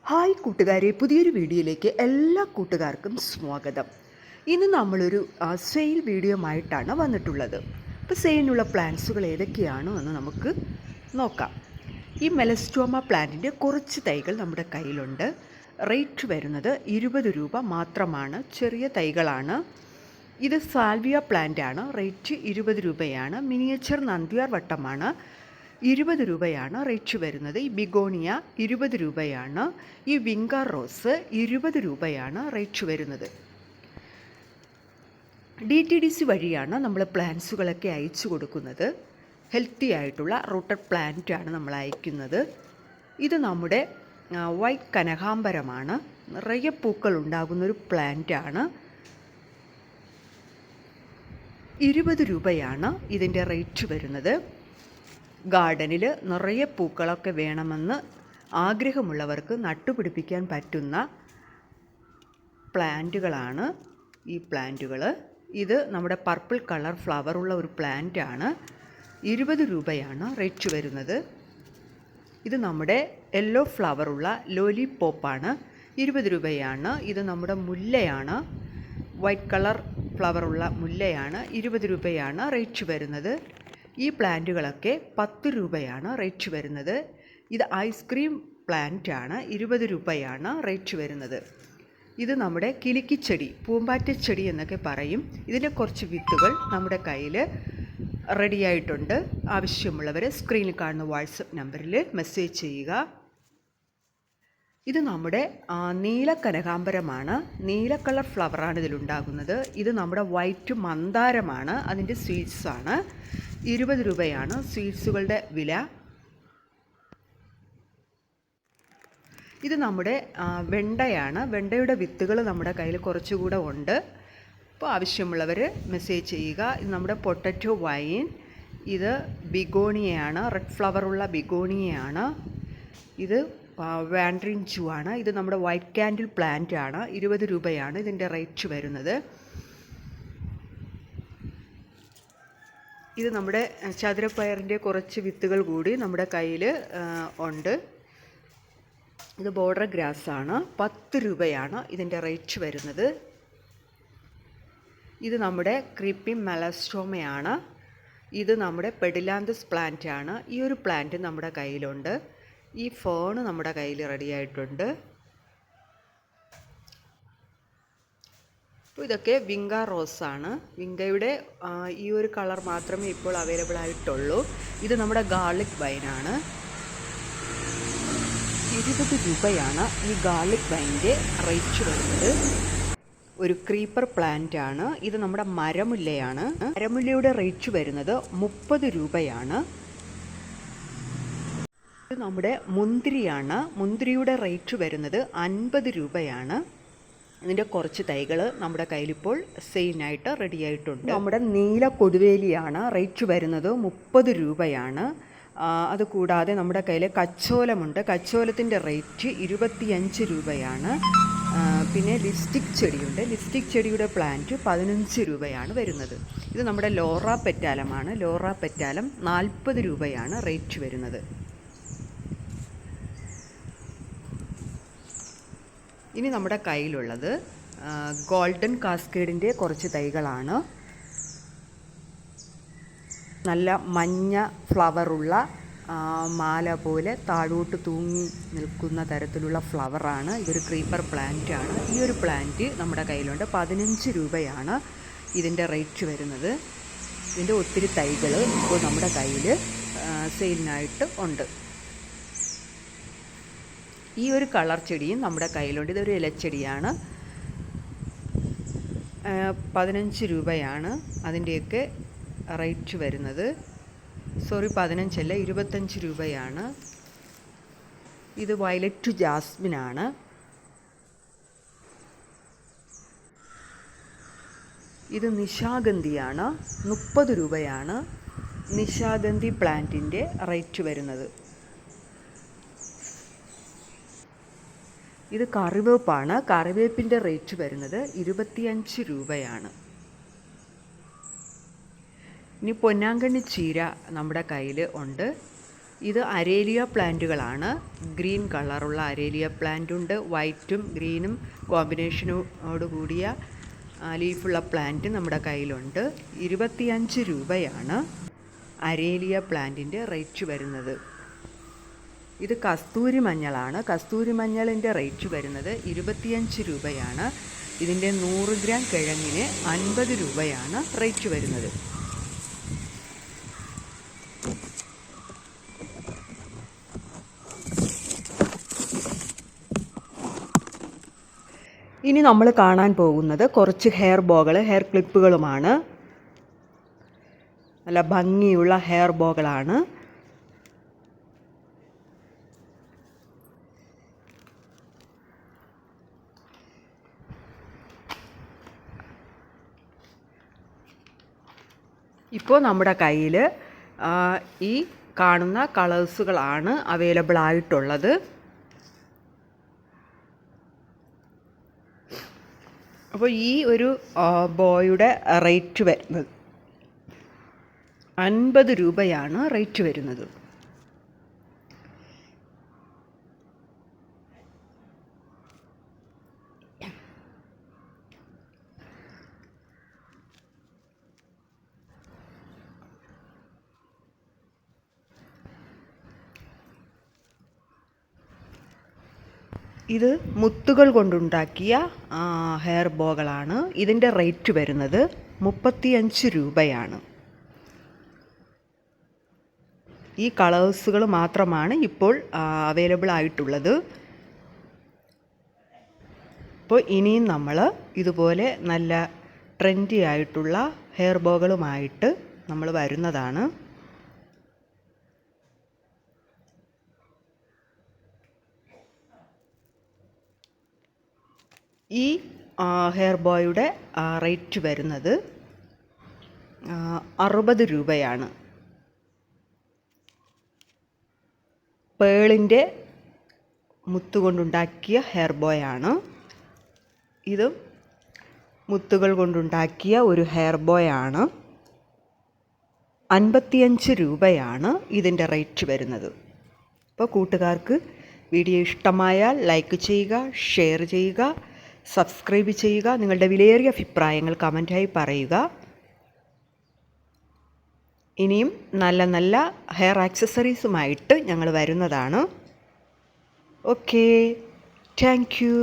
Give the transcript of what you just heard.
Hi കൂട്ടുകാരെ, പുതിയൊരു വീഡിയോയിലേക്ക് എല്ലാ കൂട്ടുകാർക്കും സ്വാഗതം. ഇന്ന് നമ്മളൊരു സെയിൽ വീഡിയോ ആയിട്ടാണ് വന്നിട്ടുള്ളത്. അപ്പോൾ സെയിലിനുള്ള പ്ലാന്റ്സുകൾ ഏതൊക്കെയാണോ എന്ന് നമുക്ക് നോക്കാം. ഈ മെലസ്റ്റോമ പ്ലാന്റിൻ്റെ കുറച്ച് തൈകൾ നമ്മുടെ കയ്യിലുണ്ട്. റേറ്റ് വരുന്നത് 20 രൂപ മാത്രമാണ്. ചെറിയ തൈകളാണ്. ഇത് സാൽവിയ പ്ലാന്റാണ്. റേറ്റ് 20 രൂപയാണ്. മിനിയേച്ചർ നന്ദ്യാർ വട്ടമാണ്. 20 രൂപയാണ് റേറ്റ് വരുന്നത്. ഈ ബിഗോണിയ 20 രൂപയാണ്. ഈ വിംഗർ റോസ് 20 രൂപയാണ് റേറ്റ് വരുന്നത്. DTDC വഴിയാണ് നമ്മൾ പ്ലാന്റ്സുകളൊക്കെ അയച്ചു കൊടുക്കുന്നത്. ഹെൽത്തി ആയിട്ടുള്ള റൂട്ടഡ് പ്ലാന്റാണ് നമ്മൾ അയക്കുന്നത്. ഇത് നമ്മുടെ വൈറ്റ് കനകാംബരമാണ്. നിറയെ പൂക്കൾ ഉണ്ടാകുന്നൊരു പ്ലാന്റാണ്. 20 രൂപയാണ് ഇതിൻ്റെ റേറ്റ് വരുന്നത്. ഗാർഡനിൽ നിറയെ പൂക്കളൊക്കെ വേണമെന്ന് ആഗ്രഹമുള്ളവർക്ക് നട്ടുപിടിപ്പിക്കാൻ പറ്റുന്ന പ്ലാന്റുകളാണ് ഈ പ്ലാന്റുകൾ. ഇത് നമ്മുടെ പർപ്പിൾ കളർ ഫ്ലവറുള്ള ഒരു പ്ലാന്റാണ്. 20 രൂപയാണ് റേറ്റ് വരുന്നത്. ഇത് നമ്മുടെ യെല്ലോ ഫ്ലവറുള്ള ലോലിപോപ്പാണ്. 20 രൂപയാണ്. ഇത് നമ്മുടെ മുല്ലയാണ്. White colour ഫ്ലവറുള്ള മുല്ലയാണ്. 20 രൂപയാണ് റേറ്റ് വരുന്നത്. ഈ പ്ലാന്റുകളൊക്കെ 10 രൂപയാണ് റേറ്റ് വരുന്നത്. ഇത് ഐസ്ക്രീം പ്ലാന്റാണ്. 20 രൂപയാണ് റേറ്റ് വരുന്നത്. ഇത് നമ്മുടെ കിലുക്കിച്ചെടി, പൂമ്പാറ്റച്ചെടി എന്നൊക്കെ പറയും. ഇതിൻ്റെ കുറച്ച് വിത്തുകൾ നമ്മുടെ കയ്യിൽ റെഡിയായിട്ടുണ്ട്. ആവശ്യമുള്ളവർ സ്ക്രീനിൽ കാണുന്ന വാട്സപ്പ് നമ്പറിൽ മെസ്സേജ് ചെയ്യുക. ഇത് നമ്മുടെ നീല കനകാംബരമാണ്. നീല കളർ ഫ്ലവറാണ് ഇതിലുണ്ടാകുന്നത്. ഇത് നമ്മുടെ വൈറ്റ് മന്ദാരമാണ്. അതിൻ്റെ സ്വീറ്റ്സാണ്. 20 രൂപയാണ് സ്വീറ്റ്സുകളുടെ വില. ഇത് നമ്മുടെ വെണ്ടയാണ്. വെണ്ടയുടെ വിത്തുകൾ നമ്മുടെ കയ്യിൽ കുറച്ചുകൂടെ ഉണ്ട്. അപ്പോൾ ആവശ്യമുള്ളവർ മെസ്സേജ് ചെയ്യുക. ഇത് നമ്മുടെ പൊട്ടറ്റോ വൈൻ. ഇത് ബിഗോണിയയാണ്. റെഡ് ഫ്ലവറുള്ള ബിഗോണിയയാണ്. ഇത് വാൻഡ്രിങ് ജൂ ആണ്. ഇത് നമ്മുടെ വൈറ്റ് കാൻഡിൽ പ്ലാന്റ് ആണ്. 20 രൂപയാണ് ഇതിൻ്റെ റേറ്റ് വരുന്നത്. ഇത് നമ്മുടെ ചതുരപ്പയറിൻ്റെ കുറച്ച് വിത്തുകൾ കൂടി നമ്മുടെ കയ്യിൽ ഉണ്ട്. ഇത് ബോർഡർ ഗ്രാസ് ആണ്. 10 രൂപയാണ് ഇതിൻ്റെ റേറ്റ് വരുന്നത്. ഇത് നമ്മുടെ ക്രീപ്പി മെലസ്റ്റോമയാണ്. ഇത് നമ്മുടെ പെഡിലാന്തസ് പ്ലാന്റ് ആണ്. ഈ ഒരു പ്ലാന്റ് നമ്മുടെ കയ്യിലുണ്ട്. ഈ ഫേൺ നമ്മുടെ കയ്യിൽ റെഡിയായിട്ടുണ്ട്. അപ്പോൾ ഇതൊക്കെ വിങ്ക റോസാണ്. വിങ്കയുടെ ഈ ഒരു കളർ മാത്രമേ ഇപ്പോൾ അവൈലബിൾ ആയിട്ടുള്ളൂ. ഇത് നമ്മുടെ ഗാർലിക് വൈനാണ്. 20 രൂപയാണ് ഈ ഗാർലിക് വൈൻ്റെ റേറ്റ് വരുന്നത്. ഒരു ക്രീപ്പർ പ്ലാന്റ് ആണ്. ഇത് നമ്മുടെ മരമുല്ലയാണ്. മരമുല്ലയുടെ റേറ്റ് വരുന്നത് 30 രൂപയാണ്. ഇത് നമ്മുടെ മുന്തിരിയാണ്. മുന്തിരിയുടെ റേറ്റ് വരുന്നത് 50 രൂപയാണ്. ഇതിൻ്റെ കുറച്ച് തൈകൾ നമ്മുടെ കയ്യിലിപ്പോൾ സെയിലിനായിട്ട് റെഡിയായിട്ടുണ്ട്. നമ്മുടെ നീല കൊടുവേലിയാണ്. റേറ്റ് വരുന്നത് 30 രൂപയാണ്. അതുകൂടാതെ നമ്മുടെ കയ്യിൽ കച്ചോലമുണ്ട്. കച്ചോലത്തിൻ്റെ റേറ്റ് 25 രൂപയാണ്. പിന്നെ ലിപ്സ്റ്റിക് ചെടിയുണ്ട്. ലിപ്സ്റ്റിക് ചെടിയുടെ പ്ലാന്റ് 15 രൂപയാണ് വരുന്നത്. ഇത് നമ്മുടെ ലോറ പെറ്റാലമാണ്. ലോറ പെറ്റാലം 40 രൂപയാണ് റേറ്റ് വരുന്നത്. ഇനി നമ്മുടെ കയ്യിലുള്ളത് ഗോൾഡൻ കാസ്കേഡിൻ്റെ കുറച്ച് തൈകളാണ്. നല്ല മഞ്ഞ ഫ്ലവറുള്ള മാല പോലെ താഴോട്ട് തൂങ്ങി നിൽക്കുന്ന തരത്തിലുള്ള ഫ്ലവറാണ്. ഇതൊരു ക്രീപ്പർ പ്ലാന്റാണ്. ഈ ഒരു പ്ലാന്റ് നമ്മുടെ കയ്യിലുണ്ട്. 15 രൂപയാണ് ഇതിൻ്റെ റേറ്റ് വരുന്നത്. ഇതിൻ്റെ ഒത്തിരി തൈകൾ ഇപ്പോൾ നമ്മുടെ കയ്യിൽ സെയിലിനായിട്ട് ഉണ്ട്. ഈ ഒരു കളർ ചെടിയും നമ്മുടെ കയ്യിലുണ്ട്. ഇതൊരു ഇലച്ചെടിയാണ്. 15 രൂപയാണ് അതിൻ്റെയൊക്കെ റേറ്റ് വരുന്നത്. 15 അല്ല, 25 രൂപയാണ്. ഇത് വയലറ്റ് ജാസ്മിനാണ്. ഇത് നിശാഗന്ധിയാണ്. 30 രൂപയാണ് നിശാഗന്ധി പ്ലാന്റിൻ്റെ റേറ്റ് വരുന്നത്. ഇത് കറിവേപ്പാണ്. കറിവേപ്പിൻ്റെ റേറ്റ് വരുന്നത് 25 രൂപയാണ്. ഇനി പൊന്നാങ്കണ്ണി ചീര നമ്മുടെ കയ്യിൽ ഉണ്ട്. ഇത് അരേലിയ പ്ലാന്റുകളാണ്. ഗ്രീൻ കളറുള്ള അരേലിയ പ്ലാന്റുണ്ട്. വൈറ്റും ഗ്രീനും കോമ്പിനേഷനോട് കൂടിയ ലീഫുള്ള പ്ലാന്റ് നമ്മുടെ കയ്യിലുണ്ട്. 25 രൂപയാണ് അരേലിയ പ്ലാന്റിൻ്റെ റേറ്റ് വരുന്നത്. ഇത് കസ്തൂരി മഞ്ഞളാണ്. കസ്തൂരി മഞ്ഞളിൻ്റെ റേറ്റ് വരുന്നത് 25 രൂപയാണ്. ഇതിൻ്റെ 100 ഗ്രാം കിഴങ്ങിന് 50 രൂപയാണ് റേറ്റ് വരുന്നത്. ഇനി നമ്മൾ കാണാൻ പോകുന്നത് കുറച്ച് ഹെയർ ബോകൾ, ഹെയർ ക്ലിപ്പുകളുമാണ്. നല്ല ഭംഗിയുള്ള ഹെയർ ബോകളാണ്. ഇപ്പോൾ നമ്മുടെ കയ്യിൽ ഈ കാണുന്ന കളേഴ്സുകളാണ് അവൈലബിൾ ആയിട്ടുള്ളത്. അപ്പോൾ ഈ ഒരു ബോയുടെ റേറ്റ് വരുന്നത് 50 രൂപയാണ് റേറ്റ് വരുന്നത്. ഇത് മുത്തുകൾ കൊണ്ടുണ്ടാക്കിയ ഹെയർ ബോകളാണ്. ഇതിൻ്റെ റേറ്റ് വരുന്നത് 35 രൂപയാണ്. ഈ കളേഴ്സുകൾ മാത്രമാണ് ഇപ്പോൾ അവൈലബിൾ ആയിട്ടുള്ളത്. അപ്പോൾ ഇനിയും നമ്മൾ ഇതുപോലെ നല്ല ട്രെൻഡി ആയിട്ടുള്ള ഹെയർ ബോകളുമായിട്ട് നമ്മൾ വരുന്നതാണ്. ഈ ഹെയർ ബോയുടെ റേറ്റ് വരുന്നത് 60 രൂപയാണ്. പേളിൻ്റെ മുത്തുകൊണ്ടുണ്ടാക്കിയ ഹെയർ ബോയാണ്. ഇത് മുത്തുകൾ കൊണ്ടുണ്ടാക്കിയ ഒരു ഹെയർ ബോയാണ്. 55 രൂപയാണ് ഇതിൻ്റെ റേറ്റ് വരുന്നത്. അപ്പോൾ കൂട്ടുകാർക്ക് വീഡിയോ ഇഷ്ടമായാൽ ലൈക്ക് ചെയ്യുക, ഷെയർ ചെയ്യുക, സബ്സ്ക്രൈബ് ചെയ്യുക. നിങ്ങളുടെ വിലയേറിയ അഭിപ്രായങ്ങൾ കമൻറ്റായി പറയുക. ഇനിയും നല്ല നല്ല ഹെയർ ആക്സസറീസുമായിട്ട് ഞങ്ങൾ വരുന്നതാണ്. Okay, thank you.